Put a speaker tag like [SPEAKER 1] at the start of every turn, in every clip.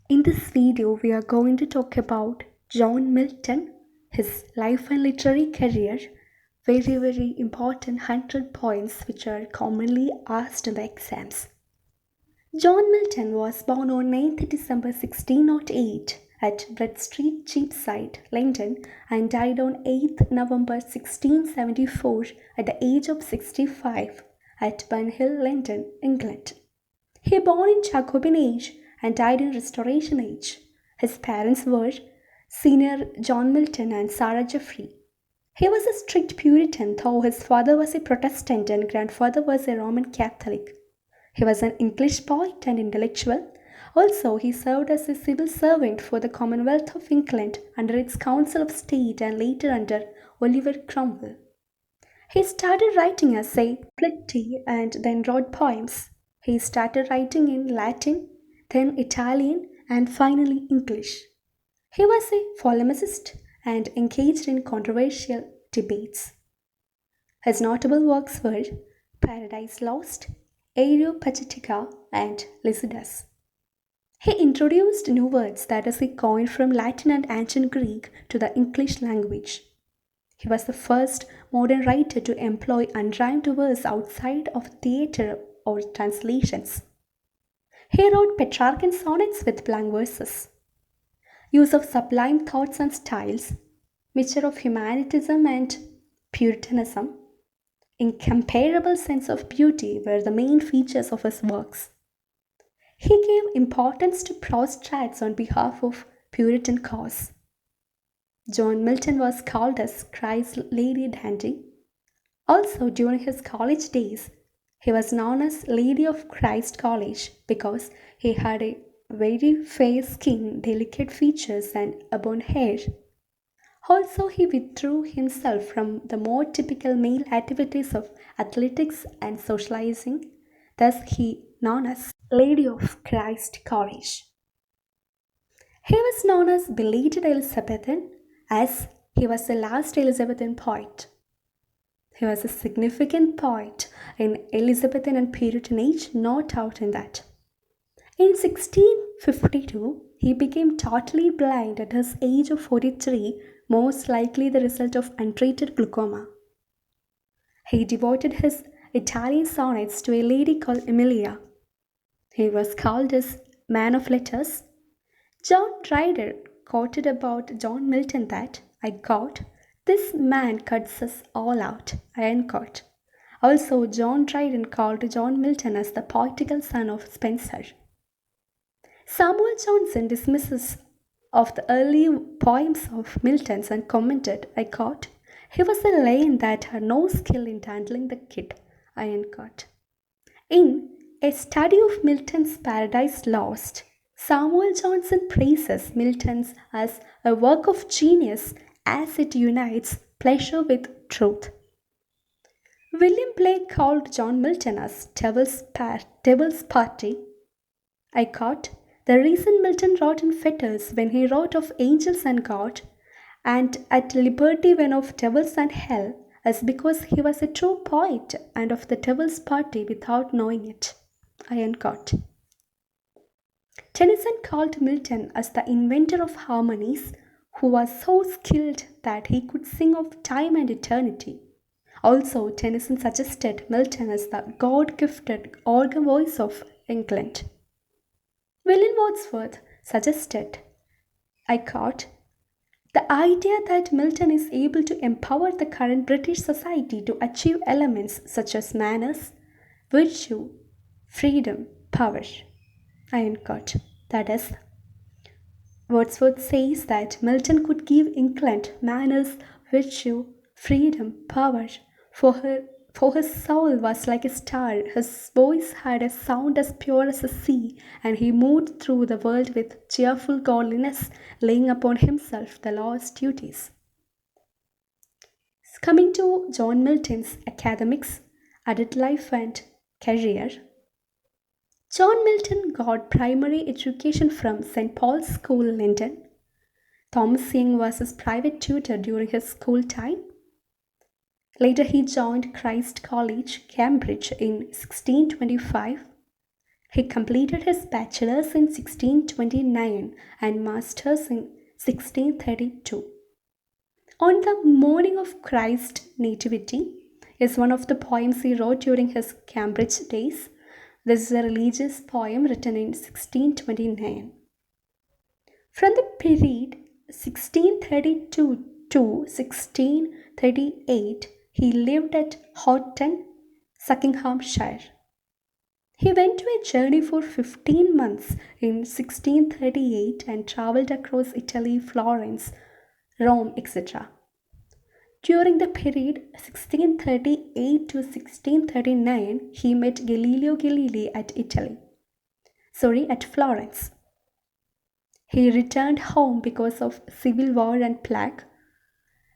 [SPEAKER 1] In this video, we are going to talk about John Milton, his life and literary career, very important 100 points which are commonly asked in the exams. John Milton was born on 9th December 1608 at Bread Street, Cheapside, London, and died on 8th November 1674 at the age of 65 at Bunhill, London, England. He born in Jacobin age and died in Restoration age. His parents were Senior John Milton and Sarah Jeffrey. He was a strict Puritan, though his father was a Protestant and grandfather was a Roman Catholic. He was an English poet and intellectual. Also, he served as a civil servant for the Commonwealth of England under its Council of State and later under Oliver Cromwell. He started writing as a plenty and then wrote poems. He started writing in Latin, then Italian, and finally English. He was a polemicist and engaged in controversial debates. His notable works were Paradise Lost, Pachitika, and Lucidus. He introduced new words that is, he coined from Latin and ancient Greek to the English language. He was the first modern writer to employ unrhymed verse outside of theatre or translations. He wrote Petrarchan sonnets with blank verses. Use of sublime thoughts and styles, mixture of humanitism and Puritanism, incomparable sense of beauty were the main features of his works. He gave importance to prose tracts on behalf of Puritan cause. John Milton was called as Christ's Lady Dandy. Also, during his college days, he was known as Lady of Christ College because he had a very fair skin, delicate features, and abundant hair. Also, he withdrew himself from the more typical male activities of athletics and socializing, thus he known as Lady of Christ College. He was known as belated Elizabethan as he was the last Elizabethan poet. He was a significant poet in Elizabethan and Puritan age, no doubt in that. In 1652, he became totally blind at his age of 43, most likely the result of untreated glaucoma. He devoted his Italian sonnets to a lady called Emilia. He was called as man of letters. John Ryder quoted about John Milton that, I quote, this man cuts us all out, end quote. Also, John Dryden called John Milton as the poetical son of Spenser. Samuel Johnson dismisses of the early poems of Milton's and commented, I quote, he was a lion that had no skill in handling the kid, end quote. In A Study of Milton's Paradise Lost, Samuel Johnson praises Milton's as a work of genius as it unites pleasure with truth. William Blake called John Milton as Devil's Party. I quote, the reason Milton wrote in fetters when he wrote of angels and God, and at liberty when of devils and hell, is because he was a true poet and of the devil's party without knowing it. I end quote. Tennyson called Milton as the inventor of harmonies, who was so skilled that he could sing of time and eternity. Also, Tennyson suggested Milton as the God-gifted organ voice of England. William Wordsworth suggested, I quote, the idea that Milton is able to empower the current British society to achieve elements such as manners, virtue, freedom, power. I end quote. That is, Wordsworth says that Milton could give England manners, virtue, freedom, power. For his soul was like a star, his voice had a sound as pure as the sea, and he moved through the world with cheerful godliness, laying upon himself the law's duties. Coming to John Milton's academics, adult life and career. John Milton got primary education from St. Paul's School, London. Thomas Young was his private tutor during his school time. Later, he joined Christ College, Cambridge in 1625. He completed his bachelor's in 1629 and master's in 1632. On the morning of Christ's nativity is one of the poems he wrote during his Cambridge days. This is a religious poem written in 1629. From the period 1632 to 1638, he lived at Houghton, Buckinghamshire. He went to a journey for 15 months in 1638 and travelled across Italy, Florence, Rome, etc. During the period 1638 to 1639, he met Galileo Galilei at Florence. He returned home because of civil war and plague.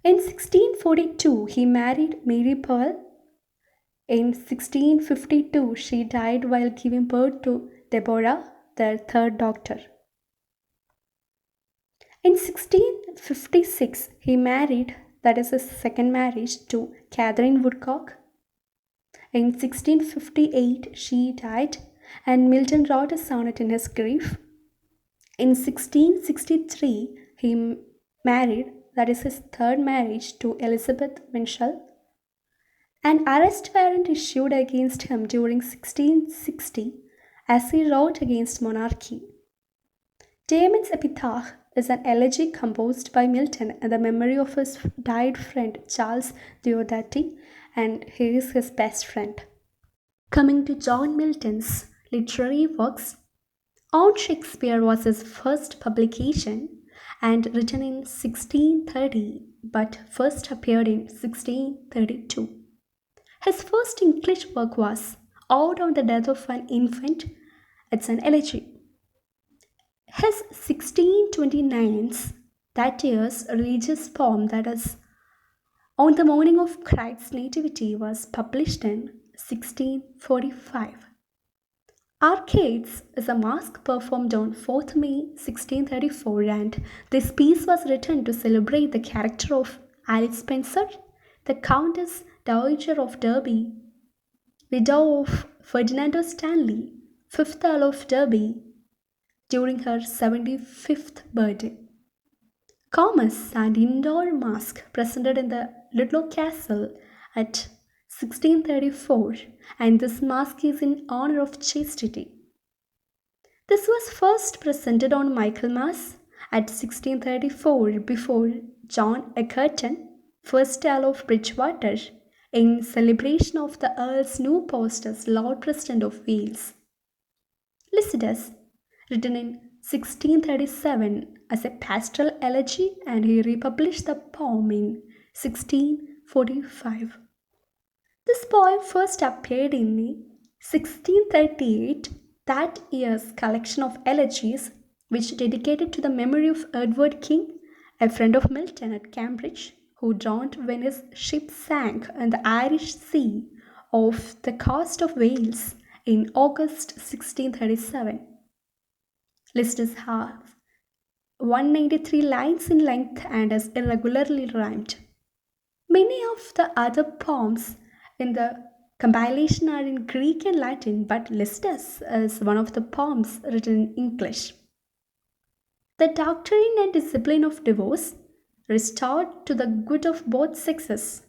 [SPEAKER 1] In 1642, he married Mary Pearl. In 1652, she died while giving birth to Deborah, their third daughter. In 1656, he married, that is his second marriage, to Catherine Woodcock. In 1658, she died, and Milton wrote a sonnet in his grief. In 1663, he married, that is his third marriage, to Elizabeth Winchell. An arrest warrant issued against him during 1660 as he wrote against monarchy. Damon's epitaph is an elegy composed by Milton in the memory of his died friend Charles Diodati, and he is his best friend. Coming to John Milton's literary works, On Shakespeare was his first publication and written in 1630 but first appeared in 1632. His first English work was Out on the Death of an Infant. It's an elegy. His 1629's, that year's religious poem, that is On the Morning of Christ's Nativity, was published in 1645. Arcades is a masque performed on 4th May 1634, and this piece was written to celebrate the character of Alice Spencer, the Countess Dowager of Derby, widow of Ferdinando Stanley, 5th Earl of Derby, during her 75th birthday. Comus, an indoor masque presented in the Ludlow Castle at 1634, and this masque is in honor of chastity. This was first presented on Michaelmas at 1634 before John Egerton, 1st Earl of Bridgewater, in celebration of the Earl's new post as Lord President of Wales. Lucidus, written in 1637 as a pastoral elegy, and he republished the poem in 1645. This poem first appeared in 1638, that year's collection of elegies, which dedicated to the memory of Edward King, a friend of Milton at Cambridge, who drowned when his ship sank in the Irish Sea off the coast of Wales in August 1637. Lucidus has 193 lines in length and is irregularly rhymed. Many of the other poems in the compilation are in Greek and Latin, but Lucidus is one of the poems written in English. The Doctrine and Discipline of Divorce, restored to the good of both sexes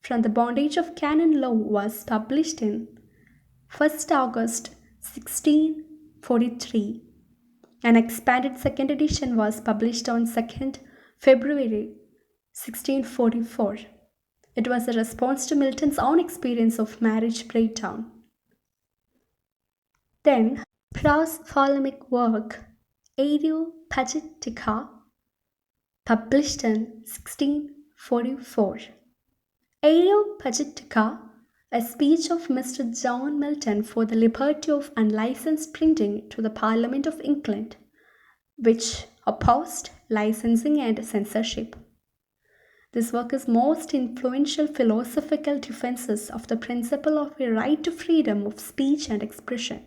[SPEAKER 1] from the bondage of canon law, was published in 1st August 1643. An expanded second edition was published on 2nd February 1644. It was a response to Milton's own experience of marriage breakdown. Then, prosophalmic work, Pachitika, published in 1644. Pachitika, a speech of Mr. John Milton for the liberty of unlicensed printing to the Parliament of England, which opposed licensing and censorship. This work is most influential philosophical defenses of the principle of a right to freedom of speech and expression.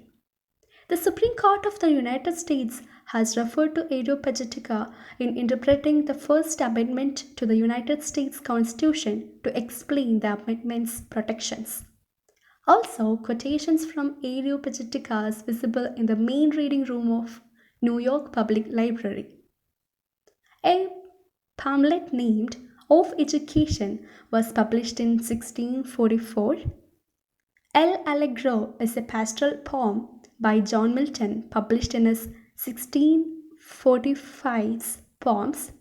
[SPEAKER 1] The Supreme Court of the United States has referred to Pachitika in interpreting the First Amendment to the United States Constitution to explain the amendment's protections. Also, quotations from Pachitika is visible in the main reading room of New York Public Library. A pamphlet named Of Education was published in 1644. El Allegro is a pastoral poem by John Milton published in his 1645 poems.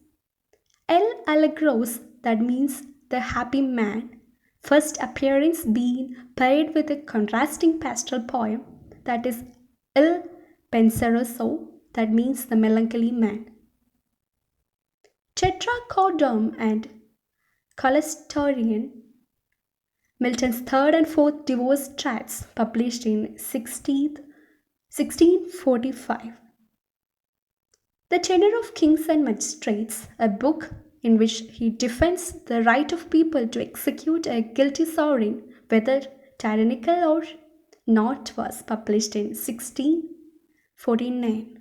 [SPEAKER 1] El Allegros, that means the happy man, first appearance being paired with a contrasting pastoral poem, that is Il Penseroso, that means the melancholy man. Tetrachordon and Cholestorian, Milton's third and fourth divorce tracts, published in 1645. The Tenor of Kings and Magistrates, a book in which he defends the right of people to execute a guilty sovereign, whether tyrannical or not, was published in 1649.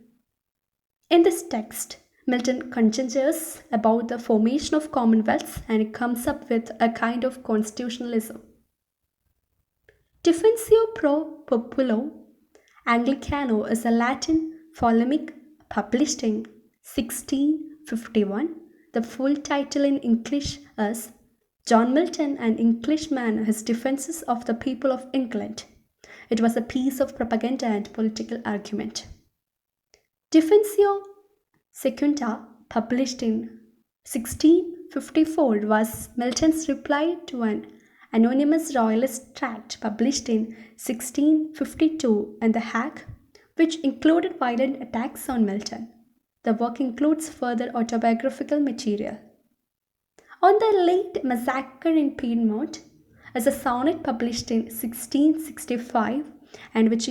[SPEAKER 1] In this text, Milton conjectures about the formation of commonwealths and comes up with a kind of constitutionalism. Defensio pro populo Anglicano is a Latin polemic published in 1651. The full title in English is John Milton, an Englishman, His Defences of the People of England. It was a piece of propaganda and political argument. Defensio Secunda, published in 1654, was Milton's reply to an anonymous royalist tract published in 1652 in The Hague, which included violent attacks on Milton. The work includes further autobiographical material. On the late massacre in Piedmont is a sonnet published in 1665 and which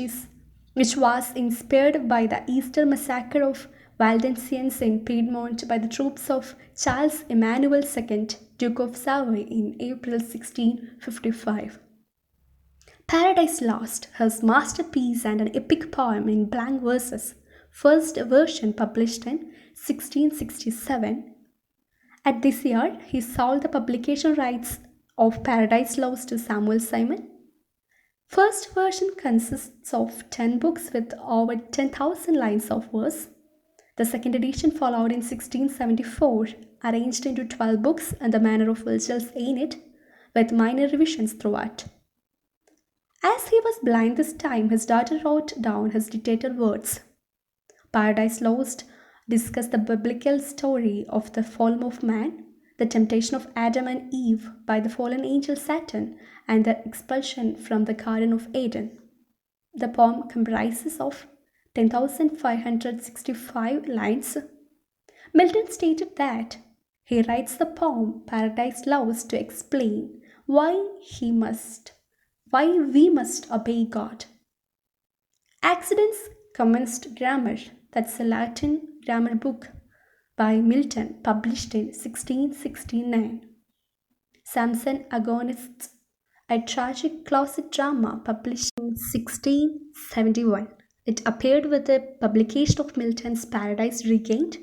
[SPEAKER 1] was inspired by the Easter massacre of Waldensians in Piedmont by the troops of Charles Emmanuel II, Duke of Savoy, in April 1655. Paradise Lost, his masterpiece and an epic poem in blank verses, first version published in 1667. At this year, he sold the publication rights of Paradise Lost to Samuel Simon. First version consists of 10 books with over 10,000 lines of verse. The second edition followed in 1674, arranged into 12 books in the manner of Virgil's Aeneid, with minor revisions throughout. As he was blind this time, his daughter wrote down his dictated words. Paradise Lost discussed the biblical story of the fall of man, the temptation of Adam and Eve by the fallen angel Satan, and their expulsion from the Garden of Eden. The poem comprises of 10,565 lines. Milton stated that he writes the poem Paradise Lost to explain why we must obey God. Accidents Commenced Grammar, that's a Latin grammar book by Milton, published in 1669. Samson Agonists, a tragic closet drama, published in 1671. It appeared with the publication of Milton's Paradise Regained,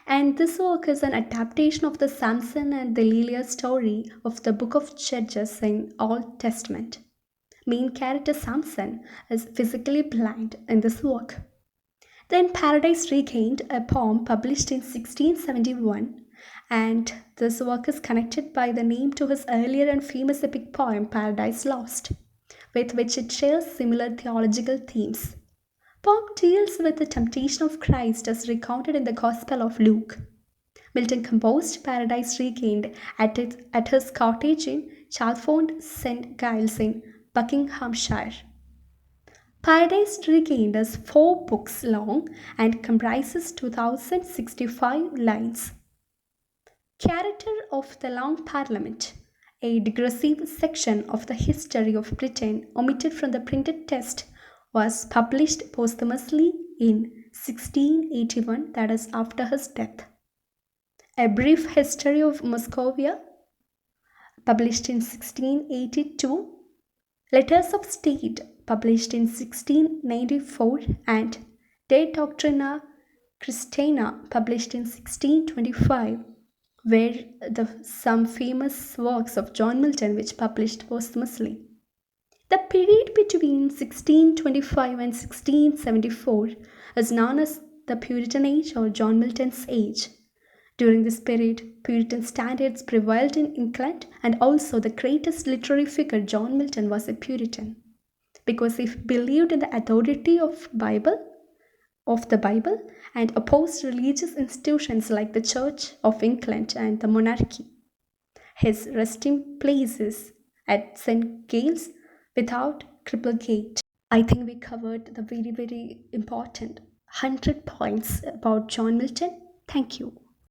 [SPEAKER 1] and this work is an adaptation of the Samson and Delilah story of the Book of Judges in Old Testament. Main character Samson is physically blind in this work. Then Paradise Regained, a poem published in 1671, and this work is connected by the name to his earlier and famous epic poem Paradise Lost, with which it shares similar theological themes. Poem deals with the temptation of Christ as recounted in the Gospel of Luke. Milton composed Paradise Regained at his cottage in Chalfont St. Giles in Buckinghamshire. Paradise Regained is 4 books long and comprises 2,065 lines. Character of the Long Parliament, a digressive section of the history of Britain omitted from the printed text, was published posthumously in 1681, that is after his death. A Brief History of Muscovia, published in 1682. Letters of State, published in 1694, and De Doctrina Christiana, published in 1625, were some famous works of John Milton which published posthumously. The period between 1625 and 1674 is known as the Puritan Age or John Milton's age. During this period, Puritan standards prevailed in England, and also the greatest literary figure, John Milton, was a Puritan because he believed in the authority of the Bible and opposed religious institutions like the Church of England and the monarchy. His resting place is at St. Giles without Cripplegate. I think we covered the very, very important 100 points about John Milton. Thank you.